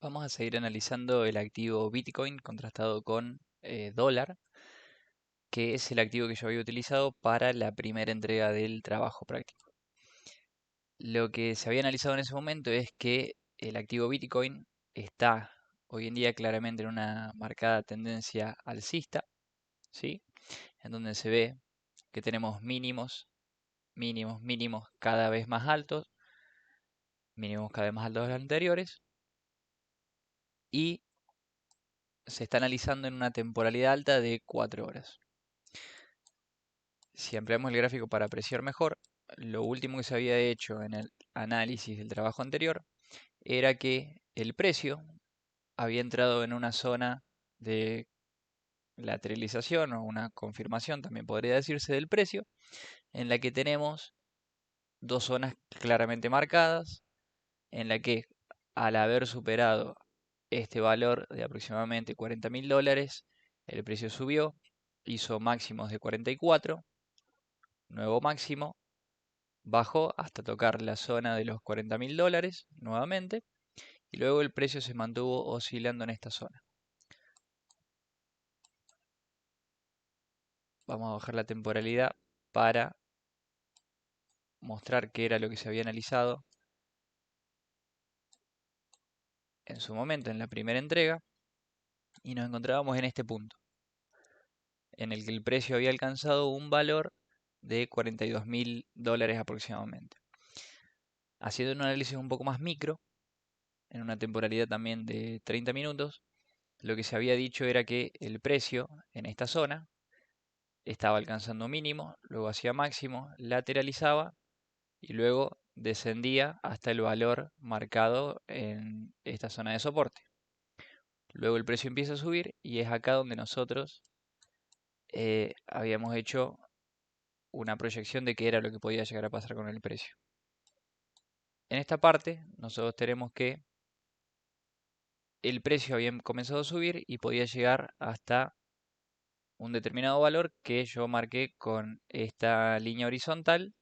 Vamos a seguir analizando el activo Bitcoin contrastado con dólar, que es el activo que yo había utilizado para la primera entrega del trabajo práctico. Lo que se había analizado en ese momento es que el activo Bitcoin está hoy en día claramente en una marcada tendencia alcista, ¿sí? En donde se ve que tenemos mínimos, mínimos, mínimos mínimos cada vez más altos de los anteriores, y se está analizando en una temporalidad alta de 4 horas. Si ampliamos el gráfico para apreciar mejor, lo último que se había hecho en el análisis del trabajo anterior era que el precio había entrado en una zona de lateralización o una confirmación, también podría decirse, del precio, en la que tenemos dos zonas claramente marcadas, en la que al haber superado este valor de aproximadamente $40.000, el precio subió, hizo máximos de 44, nuevo máximo, bajó hasta tocar la zona de los $40.000 nuevamente y luego el precio se mantuvo oscilando en esta zona. Vamos a bajar la temporalidad para mostrar qué era lo que se había analizado en su momento en la primera entrega, y nos encontrábamos en este punto en el que el precio había alcanzado un valor de $42.000 aproximadamente. Haciendo un análisis un poco más micro, en una temporalidad también de 30 minutos, lo que se había dicho era que el precio en esta zona estaba alcanzando mínimo, luego hacía máximo, lateralizaba y luego descendía hasta el valor marcado en esta zona de soporte. Luego el precio empieza a subir y es acá donde nosotros habíamos hecho una proyección de qué era lo que podía llegar a pasar con el precio. En esta parte nosotros tenemos que el precio había comenzado a subir y podía llegar hasta un determinado valor que yo marqué con esta línea horizontal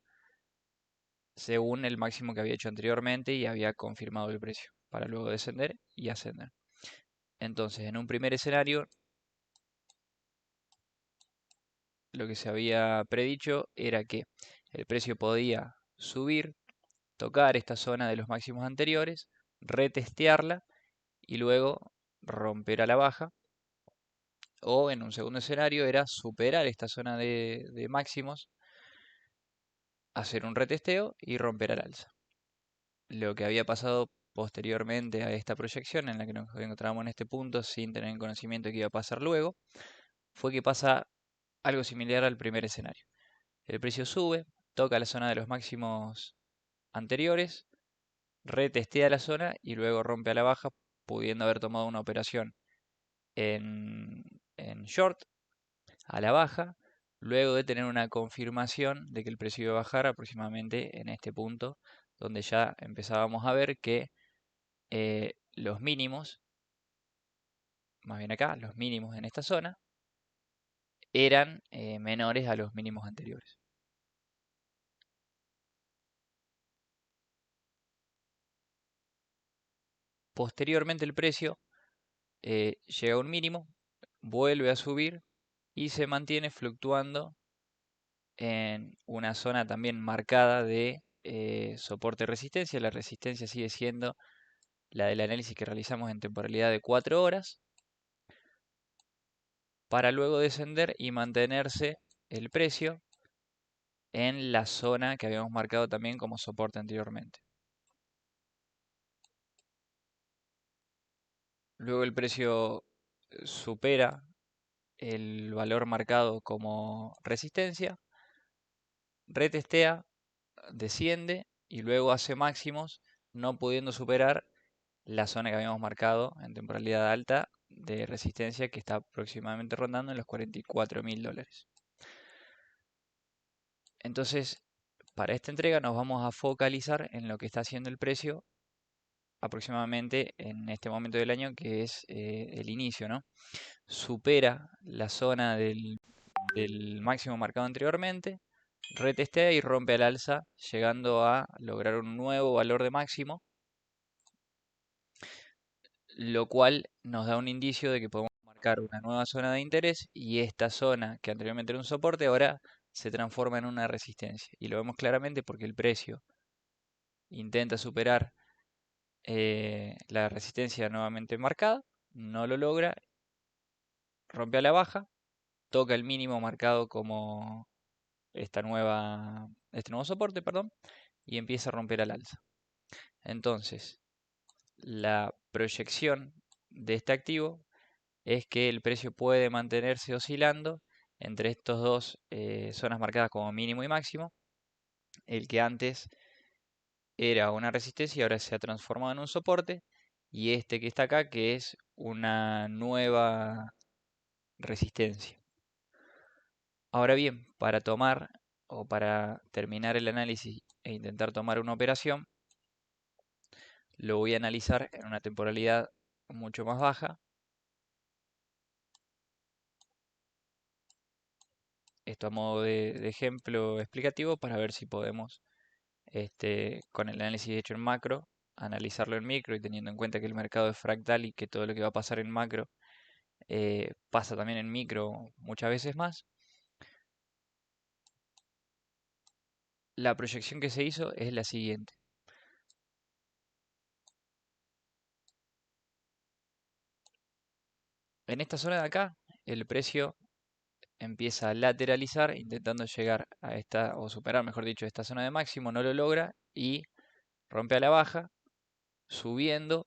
según el máximo que había hecho anteriormente y había confirmado el precio, para luego descender y ascender. Entonces, en un primer escenario, lo que se había predicho era que el precio podía subir, tocar esta zona de los máximos anteriores, retestearla y luego romper a la baja. O en un segundo escenario era superar esta zona de máximos, hacer un retesteo y romper al alza. Lo que había pasado posteriormente a esta proyección en la que nos encontramos en este punto sin tener conocimiento de qué iba a pasar luego, fue que pasa algo similar al primer escenario. El precio sube, toca la zona de los máximos anteriores, retestea la zona y luego rompe a la baja, pudiendo haber tomado una operación en short a la baja, luego de tener una confirmación de que el precio iba a bajar aproximadamente en este punto, donde ya empezábamos a ver que los mínimos, más bien acá, los mínimos en esta zona, eran menores a los mínimos anteriores. Posteriormente el precio llega a un mínimo, vuelve a subir y se mantiene fluctuando en una zona también marcada de soporte-resistencia. La resistencia sigue siendo la del análisis que realizamos en temporalidad de 4 horas, para luego descender y mantenerse el precio en la zona que habíamos marcado también como soporte anteriormente. Luego el precio supera el valor marcado como resistencia, retestea, desciende y luego hace máximos, no pudiendo superar la zona que habíamos marcado en temporalidad alta de resistencia, que está aproximadamente rondando en los $44.000. Entonces, para esta entrega nos vamos a focalizar en lo que está haciendo el precio aproximadamente en este momento del año, que es el inicio, ¿no? Supera la zona del máximo marcado anteriormente, retestea y rompe al alza, llegando a lograr un nuevo valor de máximo. lo cual nos da un indicio de que podemos marcar una nueva zona de interés y esta zona que anteriormente era un soporte ahora se transforma en una resistencia. Y lo vemos claramente porque el precio intenta superar la resistencia nuevamente marcada, no lo logra, rompe a la baja, toca el mínimo marcado como este nuevo soporte, perdón, y empieza a romper al alza. Entonces, la proyección de este activo es que el precio puede mantenerse oscilando entre estos dos zonas marcadas como mínimo y máximo. El que antes era una resistencia y ahora se ha transformado en un soporte. Y este que está acá que es una nueva resistencia. Ahora bien, para tomar o para terminar el análisis e intentar tomar una operación, lo voy a analizar en una temporalidad mucho más baja. Esto a modo de ejemplo explicativo para ver si podemos, con el análisis hecho en macro, analizarlo en micro y teniendo en cuenta que el mercado es fractal y que todo lo que va a pasar en macro pasa también en micro muchas veces más. La proyección que se hizo es la siguiente. En esta zona de acá, el precio empieza a lateralizar intentando llegar a esta, o superar, mejor dicho, esta zona de máximo, no lo logra y rompe a la baja, subiendo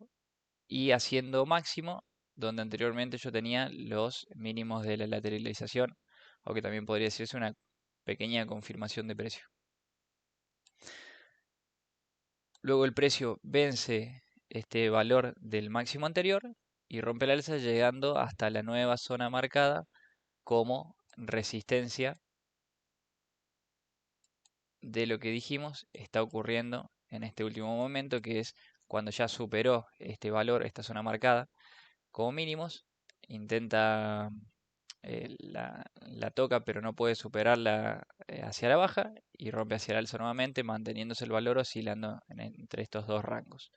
y haciendo máximo, donde anteriormente yo tenía los mínimos de la lateralización, o que también podría decirse una pequeña confirmación de precio. Luego el precio vence este valor del máximo anterior y rompe el alza llegando hasta la nueva zona marcada como resistencia de lo que dijimos está ocurriendo en este último momento, que es cuando ya superó este valor, esta zona marcada como mínimos, intenta la toca pero no puede superarla hacia la baja y rompe hacia el alza nuevamente, manteniéndose el valor oscilando entre estos dos rangos.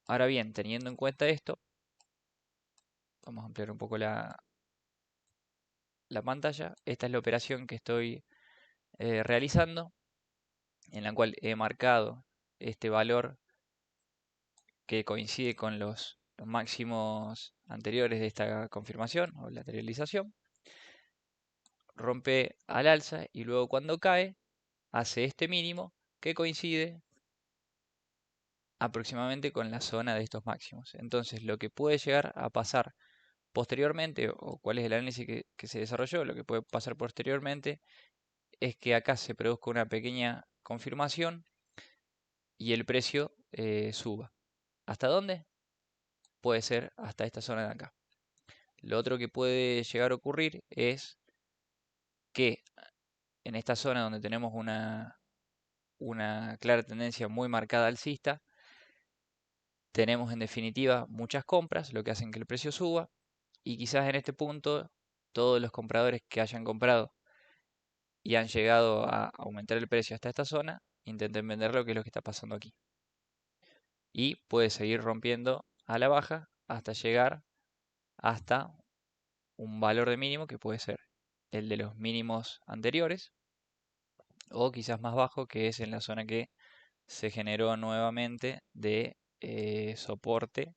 Ahora bien, teniendo en cuenta esto, vamos a ampliar un poco la pantalla. Esta es la operación que estoy realizando, en la cual he marcado este valor que coincide con los máximos anteriores de esta confirmación o lateralización. Rompe al alza y luego cuando cae hace este mínimo que coincide aproximadamente con la zona de estos máximos. Entonces lo que puede llegar a pasar posteriormente, o cuál es el análisis que se desarrolló, lo que puede pasar posteriormente es que acá se produzca una pequeña confirmación y el precio suba. ¿Hasta dónde? Puede ser hasta esta zona de acá. Lo otro que puede llegar a ocurrir es que en esta zona donde tenemos una clara tendencia muy marcada alcista, tenemos en definitiva muchas compras, lo que hacen que el precio suba y quizás en este punto todos los compradores que hayan comprado y han llegado a aumentar el precio hasta esta zona, intenten venderlo, que es lo que está pasando aquí. Y puede seguir rompiendo a la baja hasta llegar hasta un valor de mínimo que puede ser el de los mínimos anteriores o quizás más bajo, que es en la zona que se generó nuevamente de soporte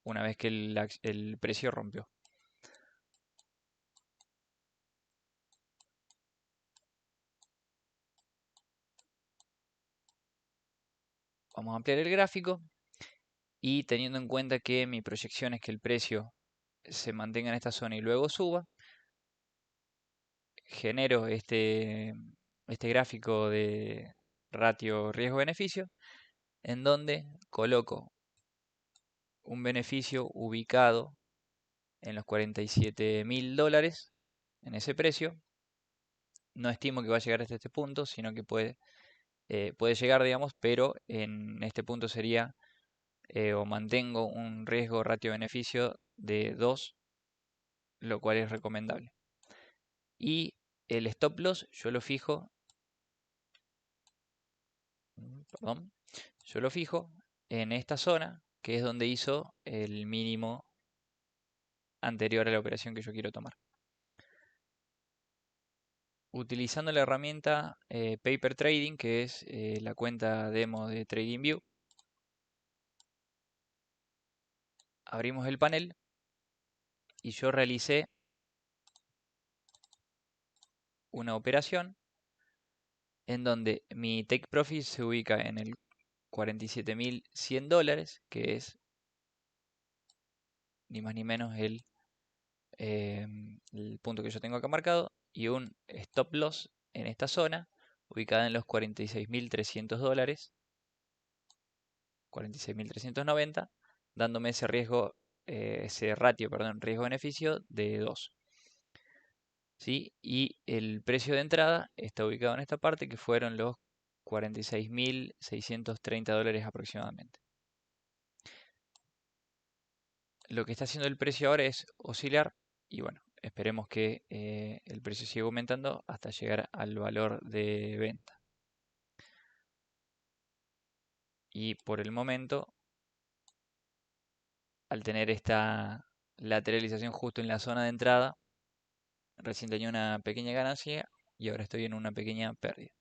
una vez que el precio rompió. Vamos a ampliar el gráfico y teniendo en cuenta que mi proyección es que el precio se mantenga en esta zona y luego suba, genero este gráfico de ratio riesgo-beneficio en donde coloco un beneficio ubicado en los 47.000 dólares en ese precio. No estimo que va a llegar hasta este punto, sino que puede llegar, digamos, pero en este punto sería o mantengo un riesgo ratio-beneficio de 2, lo cual es recomendable. Y el stop loss yo lo fijo, perdón, Yo lo fijo en esta zona, que es donde hizo el mínimo anterior a la operación que yo quiero tomar. Utilizando la herramienta Paper Trading, que es la cuenta demo de TradingView, abrimos el panel y yo realicé una operación en donde mi take profit se ubica en el 47.100 dólares, que es ni más ni menos el punto que yo tengo acá marcado, y un stop loss en esta zona, ubicada en los 46.300 dólares, 46.390, dándome ese riesgo, ese ratio, perdón, riesgo-beneficio de 2. ¿Sí? Y el precio de entrada está ubicado en esta parte, que fueron los 46.630 dólares aproximadamente. Lo que está haciendo el precio ahora es oscilar y bueno, esperemos que el precio siga aumentando hasta llegar al valor de venta. Y por el momento, al tener esta lateralización justo en la zona de entrada, recién tenía una pequeña ganancia y ahora estoy en una pequeña pérdida.